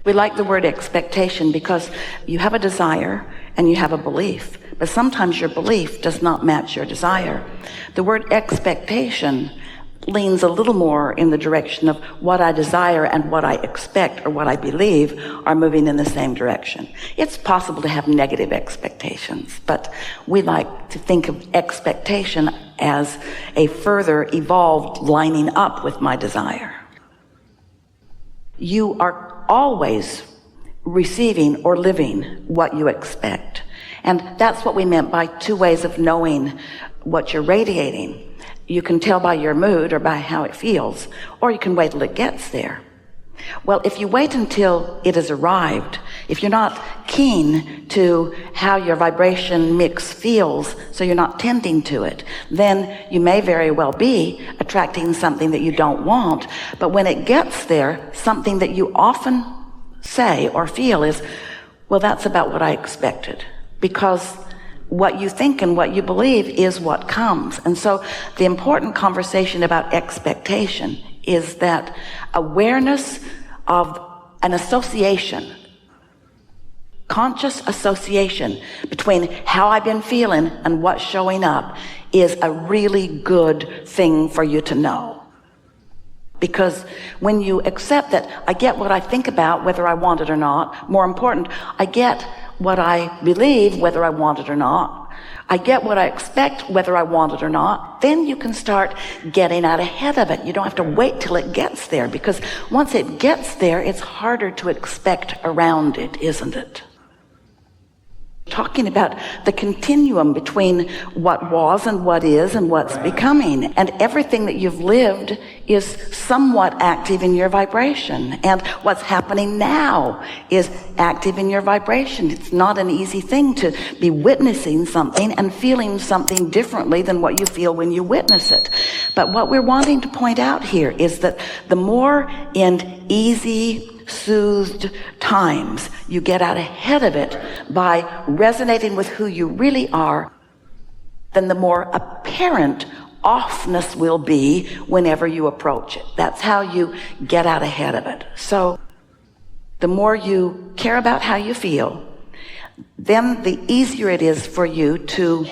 We like the word expectation because you have a desire and you have a belief, but sometimes your belief does not match your desire. The word expectation leans a little more in the direction of what I desire and what I expect or what I believe are moving in the same direction. It's possible to have negative expectations, but we like to think of expectation as a further evolved lining up with my desire. You are always receiving or living what you expect. And that's what we meant by two ways of knowing what you're radiating. You can tell by your mood or by how it feels, or you can wait till it gets there. Well, if you wait until it has arrived, if you're not keen to how your vibration mix feels, so you're not tending to it, then you may very well be attracting something that you don't want. But when it gets there, something that you often say or feel is, well, that's about what I expected, because what you think and what you believe is what comes. And so the important conversation about expectation is that awareness of an association, conscious association between how I've been feeling and what's showing up is a really good thing for you to know. Because when you accept that I get what I think about whether I want it or not, more important, I get what I believe whether I want it or not, I get what I expect whether I want it or not, then you can start getting out ahead of it. You don't have to wait till it gets there, because once it gets there, it's harder to expect around it, isn't it? Talking about the continuum between what was and what is and what's becoming, and everything that you've lived is somewhat active in your vibration, and what's happening now is active in your vibration. It's not an easy thing to be witnessing something and feeling something differently than what you feel when you witness it. But what we're wanting to point out here is that the more in easy, soothed times you get out ahead of it by resonating with who you really are, then the more apparent offness will be whenever you approach it. That's how you get out ahead of it. So the more you care about how you feel, then the easier it is for you to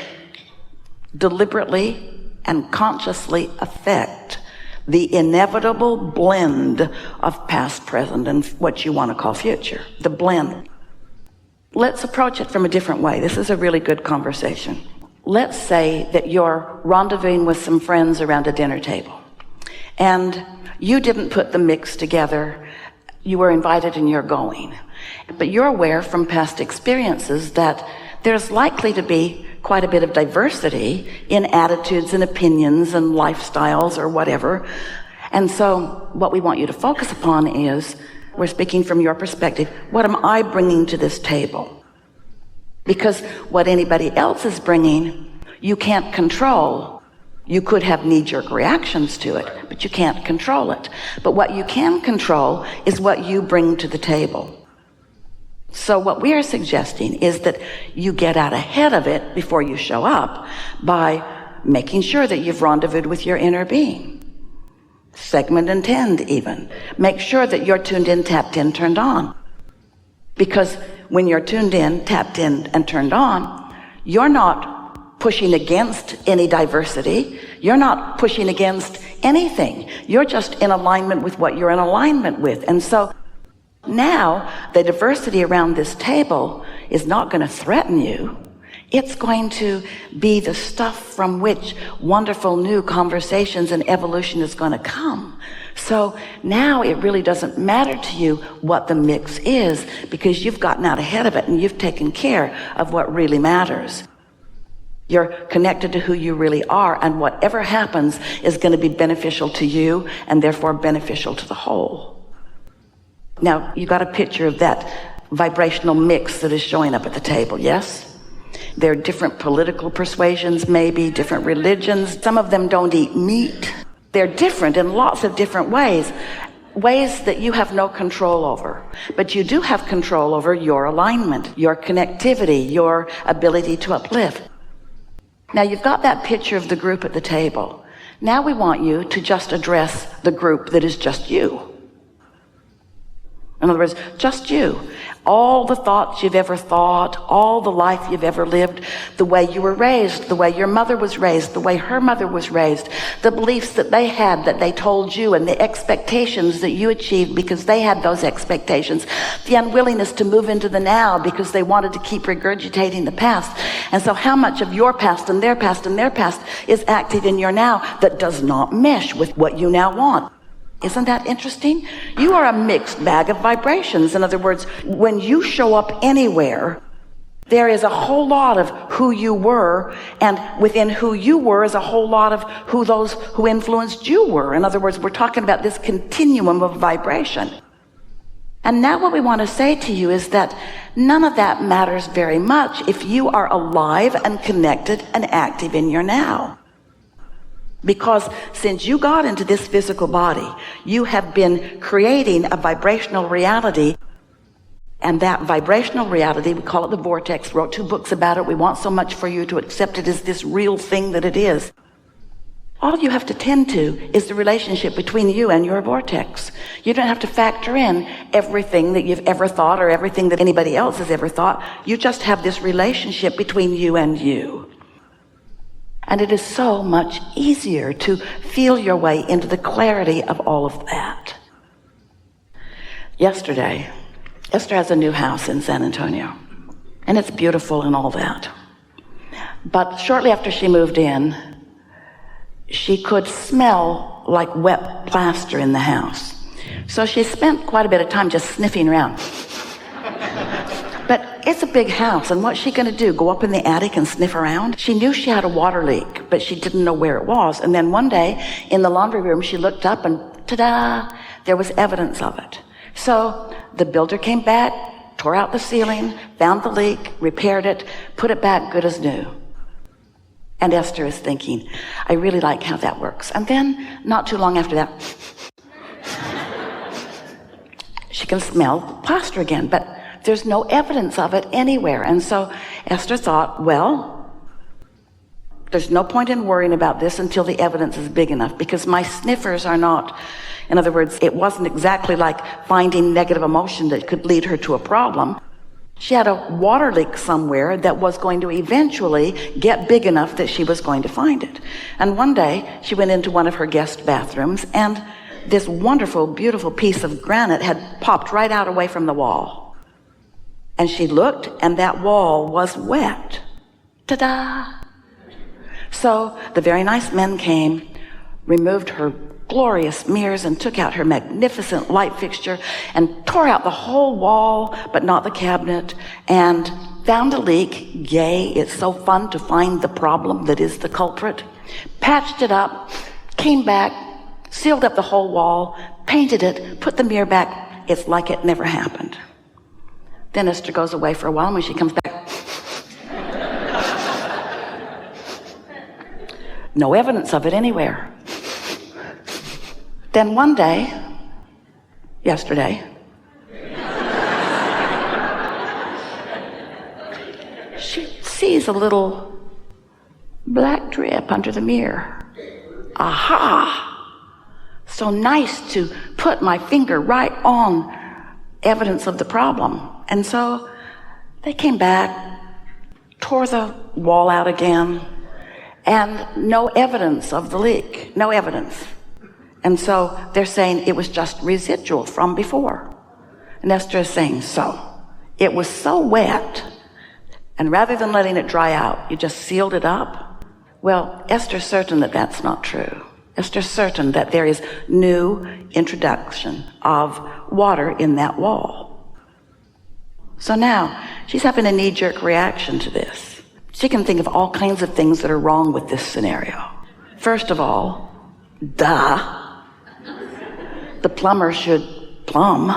deliberately and consciously affect the inevitable blend of past, present, and what you want to call future. The blend. Let's approach it from a different way. This is a really good conversation. Let's say that you're rendezvousing with some friends around a dinner table, and you didn't put the mix together. You were invited and you're going. But you're aware from past experiences that there's likely to be quite a bit of diversity in attitudes and opinions and lifestyles or whatever. And so what we want you to focus upon is, we're speaking from your perspective, what am I bringing to this table? Because what anybody else is bringing, you can't control. You could have knee-jerk reactions to it, but you can't control it. But what you can control is what you bring to the table. So what we are suggesting is that you get out ahead of it before you show up by making sure that you've rendezvoused with your inner being. Segment and tend even. Make sure that you're tuned in, tapped in, turned on. Because when you're tuned in, tapped in, and turned on, you're not pushing against any diversity. You're not pushing against anything. You're just in alignment with what you're in alignment with. And so now the diversity around this table is not going to threaten you. It's going to be the stuff from which wonderful new conversations and evolution is going to come. So now it really doesn't matter to you what the mix is, because you've gotten out ahead of it and you've taken care of what really matters. You're connected to who you really are, and whatever happens is going to be beneficial to you and therefore beneficial to the whole. Now, you got a picture of that vibrational mix that is showing up at the table, yes? There are different political persuasions, maybe different religions. Some of them don't eat meat. They're different in lots of different ways that you have no control over. But you do have control over your alignment, your connectivity, your ability to uplift. Now, you've got that picture of the group at the table. Now we want you to just address the group that is just you. In other words, just you. All the thoughts you've ever thought, all the life you've ever lived, the way you were raised, the way your mother was raised, the way her mother was raised, the beliefs that they had that they told you, and the expectations that you achieved because they had those expectations, the unwillingness to move into the now because they wanted to keep regurgitating the past. And so how much of your past and their past and their past is active in your now that does not mesh with what you now want? Isn't that interesting? You are a mixed bag of vibrations. In other words, when you show up anywhere, there is a whole lot of who you were, and within who you were is a whole lot of who those who influenced you were. In other words, we're talking about this continuum of vibration. And now what we want to say to you is that none of that matters very much if you are alive and connected and active in your now. Because since you got into this physical body, you have been creating a vibrational reality. And that vibrational reality, we call it the vortex, wrote 2 books about it. We want so much for you to accept it as this real thing that it is. All you have to tend to is the relationship between you and your vortex. You don't have to factor in everything that you've ever thought or everything that anybody else has ever thought. You just have this relationship between you and you. And it is so much easier to feel your way into the clarity of all of that. Yesterday, Esther has a new house in San Antonio, and it's beautiful and all that. But shortly after she moved in, she could smell like wet plaster in the house. So she spent quite a bit of time just sniffing around. But it's a big house, and what's she going to do? Go up in the attic and sniff around? She knew she had a water leak, but she didn't know where it was. And then one day, in the laundry room, she looked up and ta-da, there was evidence of it. So the builder came back, tore out the ceiling, found the leak, repaired it, put it back good as new. And Esther is thinking, I really like how that works. And then, not too long after that, she can smell plaster again, but there's no evidence of it anywhere. And so Esther thought, well, there's no point in worrying about this until the evidence is big enough, because my sniffers are not, in other words, it wasn't exactly like finding negative emotion that could lead her to a problem. She had a water leak somewhere that was going to eventually get big enough that she was going to find it. And one day she went into one of her guest bathrooms, and this wonderful, beautiful piece of granite had popped right out away from the wall. And she looked, and that wall was wet. Ta-da! So the very nice men came, removed her glorious mirrors, and took out her magnificent light fixture, and tore out the whole wall, but not the cabinet, and found a leak. Yay, it's so fun to find the problem that is the culprit. Patched it up, came back, sealed up the whole wall, painted it, put the mirror back. It's like it never happened. Then Esther goes away for a while, and when she comes back, no evidence of it anywhere. Then one day, yesterday, she sees a little black drip under the mirror. Aha! So nice to put my finger right on evidence of the problem. And so they came back, tore the wall out again, and no evidence of the leak, no evidence. And so they're saying it was just residual from before. And Esther is saying, so it was so wet, and rather than letting it dry out, you just sealed it up? Well, Esther's certain that that's not true. Esther's certain that there is new introduction of water in that wall. So now she's having a knee-jerk reaction to this. She can think of all kinds of things that are wrong with this scenario. First of all, duh, the plumber should plumb.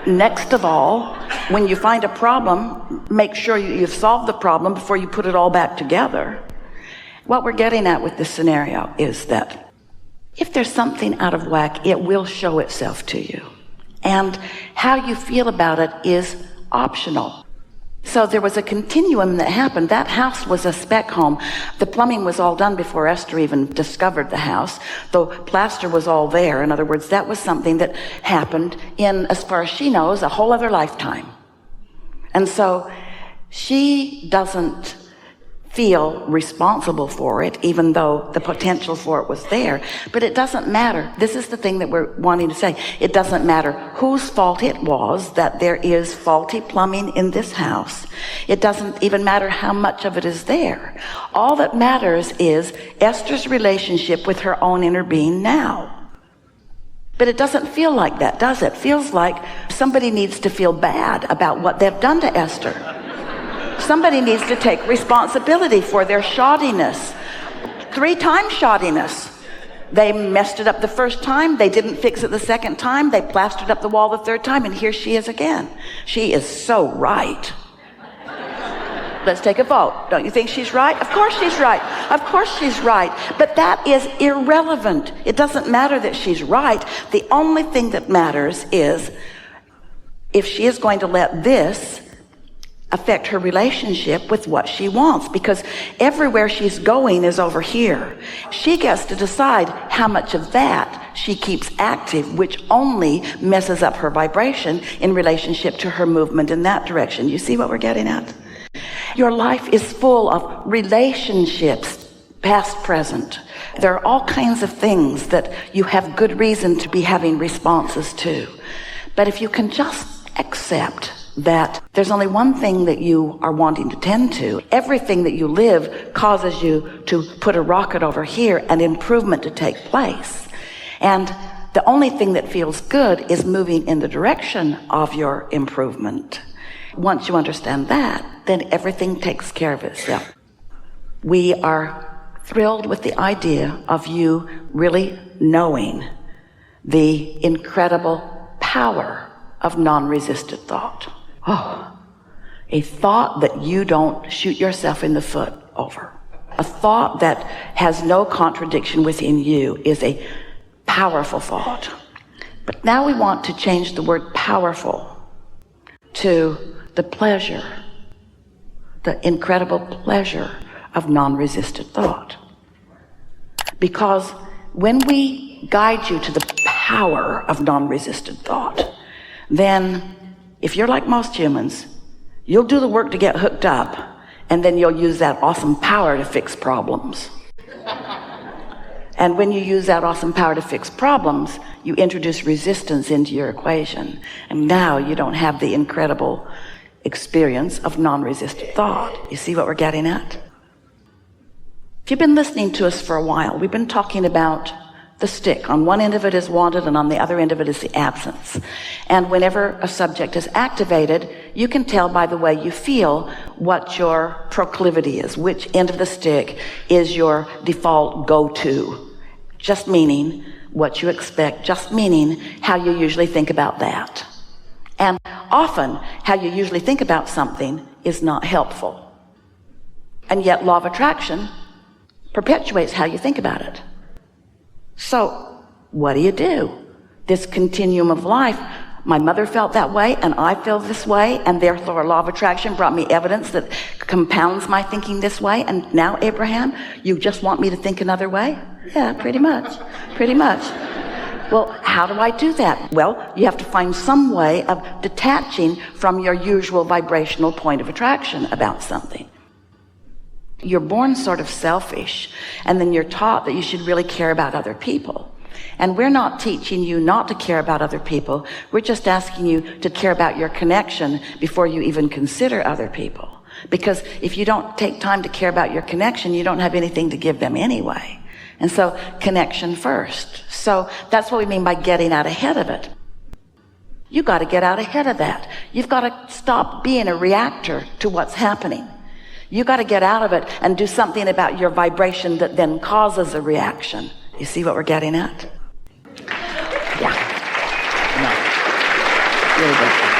Next of all, when you find a problem, make sure you've solved the problem before you put it all back together. What we're getting at with this scenario is that if there's something out of whack, it will show itself to you. And how you feel about it is optional. So there was a continuum that happened. That house was a spec home. The plumbing was all done before Esther even discovered the house. The plaster was all there. In other words, that was something that happened in, as far as she knows, a whole other lifetime. And so she doesn't feel responsible for it, even though the potential for it was there. But it doesn't matter. This is the thing that we're wanting to say. It doesn't matter whose fault it was that there is faulty plumbing in this house. It doesn't even matter how much of it is there. All that matters is Esther's relationship with her own inner being now. But it doesn't feel like that, does it? It feels like somebody needs to feel bad about what they've done to Esther. Somebody needs to take responsibility for their shoddiness. 3 times shoddiness. They messed it up the first time. They didn't fix it the second time. They plastered up the wall the third time, and here she is again. She is so right. Let's take a vote. Don't you think she's right? Of course she's right. Of course she's right. But that is irrelevant. It doesn't matter that she's right. The only thing that matters is if she is going to let this affect her relationship with what she wants, because everywhere she's going is over here. She gets to decide how much of that she keeps active, which only messes up her vibration in relationship to her movement in that direction. You see what we're getting at? Your life is full of relationships, past, present. There are all kinds of things that you have good reason to be having responses to. But if you can just accept that there's only one thing that you are wanting to tend to. Everything that you live causes you to put a rocket over here and improvement to take place. And the only thing that feels good is moving in the direction of your improvement. Once you understand that, then everything takes care of itself. We are thrilled with the idea of you really knowing the incredible power of non-resisted thought. Oh, a thought that you don't shoot yourself in the foot over. A thought that has no contradiction within you is a powerful thought. But now we want to change the word powerful to the pleasure, the incredible pleasure of non-resisted thought. Because when we guide you to the power of non-resisted thought, then if you're like most humans, you'll do the work to get hooked up, and then you'll use that awesome power to fix problems. And when you use that awesome power to fix problems, you introduce resistance into your equation. And now you don't have the incredible experience of non-resistant thought. You see what we're getting at? If you've been listening to us for a while, we've been talking about the stick. On one end of it is wanted, and on the other end of it is the absence. And whenever a subject is activated, you can tell by the way you feel what your proclivity is, which end of the stick is your default go-to. Just meaning what you expect, just meaning how you usually think about that. And often, how you usually think about something is not helpful. And yet, law of attraction perpetuates how you think about it. So, what do? This continuum of life, my mother felt that way, and I feel this way, and therefore law of attraction brought me evidence that compounds my thinking this way, and now, Abraham, you just want me to think another way? Yeah, pretty much. Well, how do I do that? Well, you have to find some way of detaching from your usual vibrational point of attraction about something. You're born sort of selfish, and then you're taught that you should really care about other people. And we're not teaching you not to care about other people. We're just asking you to care about your connection before you even consider other people. Because if you don't take time to care about your connection, you don't have anything to give them anyway. And so, connection first. So that's what we mean by getting out ahead of it. You got to get out ahead of that. You've got to stop being a reactor to what's happening. You got to get out of it and do something about your vibration that then causes a reaction. You see what we're getting at? Yeah. No. Really good.